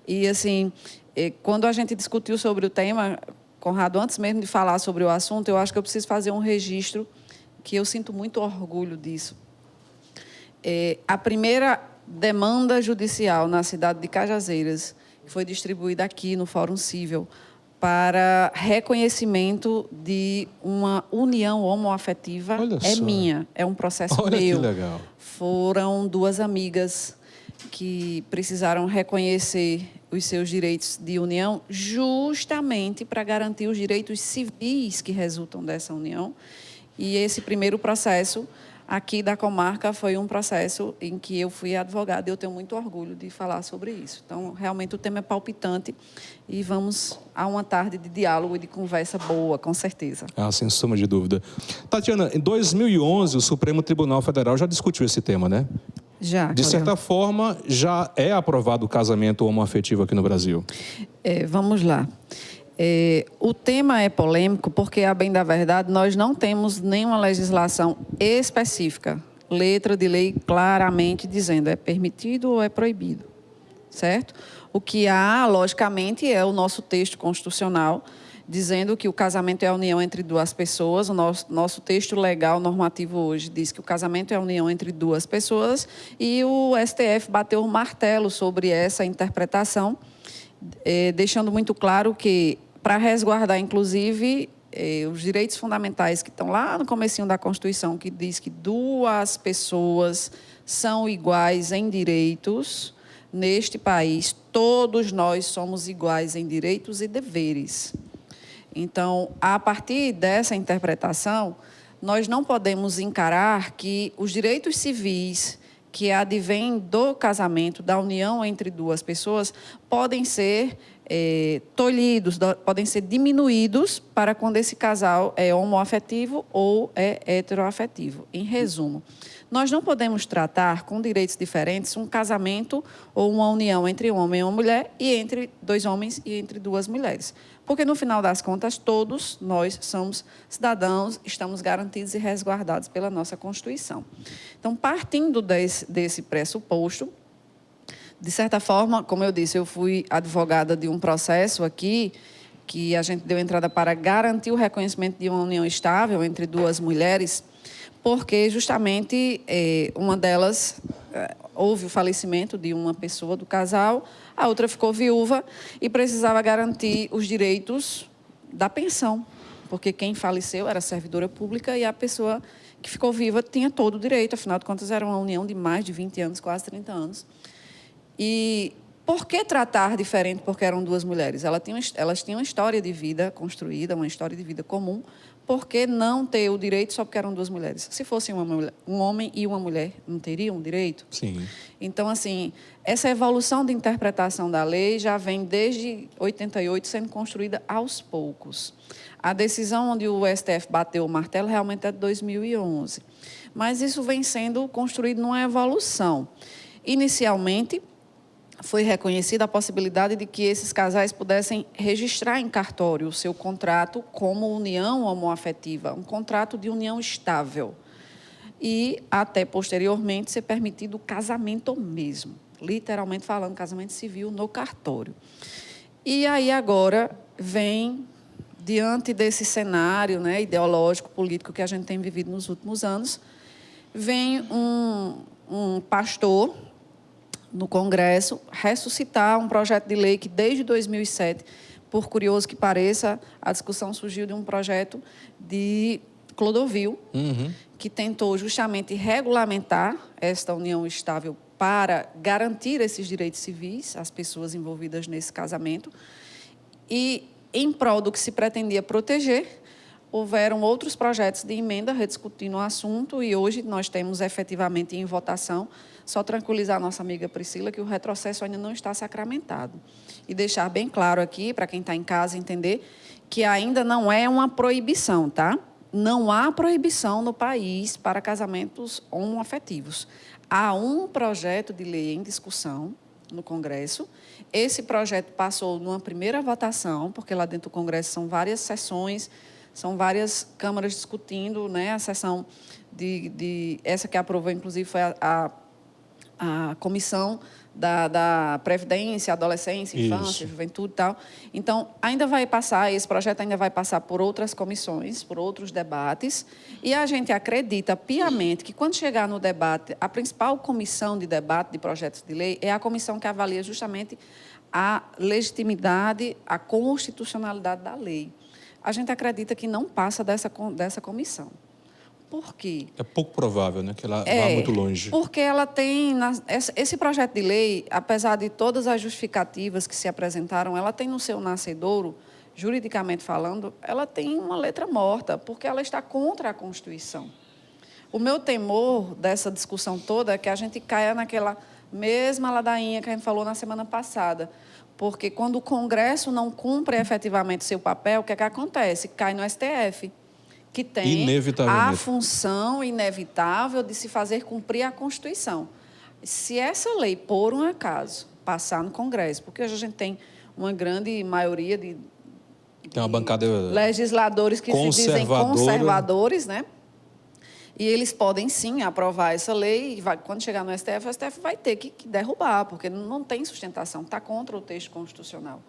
E, assim, quando a gente discutiu sobre o tema, Conrado, antes mesmo de falar sobre o assunto, eu acho que eu preciso fazer um registro, que eu sinto muito orgulho disso. A primeira demanda judicial na cidade de Cajazeiras, que foi distribuída aqui no Fórum Cível, para reconhecimento de uma união homoafetiva, é minha, é um processo Olha meu. Que legal. Foram duas amigas que precisaram reconhecer os seus direitos de união justamente para garantir os direitos civis que resultam dessa união. E esse primeiro processo aqui da comarca foi um processo em que eu fui advogada e eu tenho muito orgulho de falar sobre isso. Então, realmente, o tema é palpitante e vamos a uma tarde de diálogo e de conversa boa, com certeza. Sem sombra de dúvida. Tatiana, em 2011, o Supremo Tribunal Federal já discutiu esse tema, né? Já. De certa forma, já é aprovado o casamento homoafetivo aqui no Brasil. Vamos lá. O tema é polêmico porque, a bem da verdade, nós não temos nenhuma legislação específica, letra de lei claramente dizendo é permitido ou é proibido, certo? O que há, logicamente, é o nosso texto constitucional dizendo que o casamento é a união entre duas pessoas. O nosso texto legal normativo hoje diz que o casamento é a união entre duas pessoas e o STF bateu o martelo sobre essa interpretação, deixando muito claro que, para resguardar, inclusive, os direitos fundamentais que estão lá no comecinho da Constituição, que diz que duas pessoas são iguais em direitos neste país, todos nós somos iguais em direitos e deveres. Então, a partir dessa interpretação, nós não podemos encarar que os direitos civis que advêm do casamento, da união entre duas pessoas, podem ser tolhidos, podem ser diminuídos para quando esse casal é homoafetivo ou é heteroafetivo. Em resumo, nós não podemos tratar com direitos diferentes um casamento ou uma união entre um homem e uma mulher e entre dois homens e entre duas mulheres. Porque, no final das contas, todos nós somos cidadãos, estamos garantidos e resguardados pela nossa Constituição. Então, partindo desse pressuposto, de certa forma, como eu disse, eu fui advogada de um processo aqui que a gente deu entrada para garantir o reconhecimento de uma união estável entre duas mulheres, porque justamente uma delas houve o falecimento de uma pessoa do casal, a outra ficou viúva e precisava garantir os direitos da pensão, porque quem faleceu era servidora pública e a pessoa que ficou viva tinha todo o direito, afinal de contas era uma união de mais de 20 anos, quase 30 anos. E por que tratar diferente porque eram duas mulheres? Elas tinham uma história de vida construída, uma história de vida comum. Por que não ter o direito só porque eram duas mulheres? Se fosse um homem e uma mulher, não teriam direito? Sim. Então, assim, essa evolução de interpretação da lei já vem desde 88 sendo construída aos poucos. A decisão onde o STF bateu o martelo realmente é de 2011. Mas isso vem sendo construído numa evolução. Inicialmente, foi reconhecida a possibilidade de que esses casais pudessem registrar em cartório o seu contrato como união homoafetiva, um contrato de união estável. E, até posteriormente, ser permitido o casamento mesmo, literalmente falando, casamento civil no cartório. E aí, agora, vem, diante desse cenário, né, ideológico, político que a gente tem vivido nos últimos anos, vem um pastor no Congresso ressuscitar um projeto de lei que, desde 2007, por curioso que pareça, a discussão surgiu de um projeto de Clodovil, que tentou justamente regulamentar esta união estável para garantir esses direitos civis às pessoas envolvidas nesse casamento. E, em prol do que se pretendia proteger, houveram outros projetos de emenda rediscutindo o assunto e hoje nós temos efetivamente em votação. Só tranquilizar a nossa amiga Priscila que o retrocesso ainda não está sacramentado. E deixar bem claro aqui, para quem está em casa entender, que ainda não é uma proibição, tá? Não há proibição no país para casamentos homoafetivos. Há um projeto de lei em discussão no Congresso. Esse projeto passou numa primeira votação, porque lá dentro do Congresso são várias sessões, são várias câmaras discutindo, né? A sessão essa que aprovou, inclusive, foi a a comissão da Previdência, Adolescência, Infância, Isso. Juventude e tal. Então, esse projeto ainda vai passar por outras comissões, por outros debates, e a gente acredita piamente que, quando chegar no debate, a principal comissão de debate de projetos de lei é a comissão que avalia justamente a legitimidade, a constitucionalidade da lei. A gente acredita que não passa dessa comissão. Por quê? É pouco provável, né, que ela vá muito longe. Porque ela tem... Esse projeto de lei, apesar de todas as justificativas que se apresentaram, ela tem no seu nascedouro, juridicamente falando, ela tem uma letra morta, porque ela está contra a Constituição. O meu temor dessa discussão toda é que a gente caia naquela mesma ladainha que a gente falou na semana passada. Porque quando o Congresso não cumpre efetivamente seu papel, o que é que acontece? Cai no STF, que tem a função inevitável de se fazer cumprir a Constituição. Se essa lei, por um acaso, passar no Congresso, porque hoje a gente tem uma grande maioria de uma bancada legisladores que se dizem conservadores, né? E eles podem, sim, aprovar essa lei, e quando chegar no STF, o STF vai ter que derrubar, porque não tem sustentação, está contra o texto constitucional.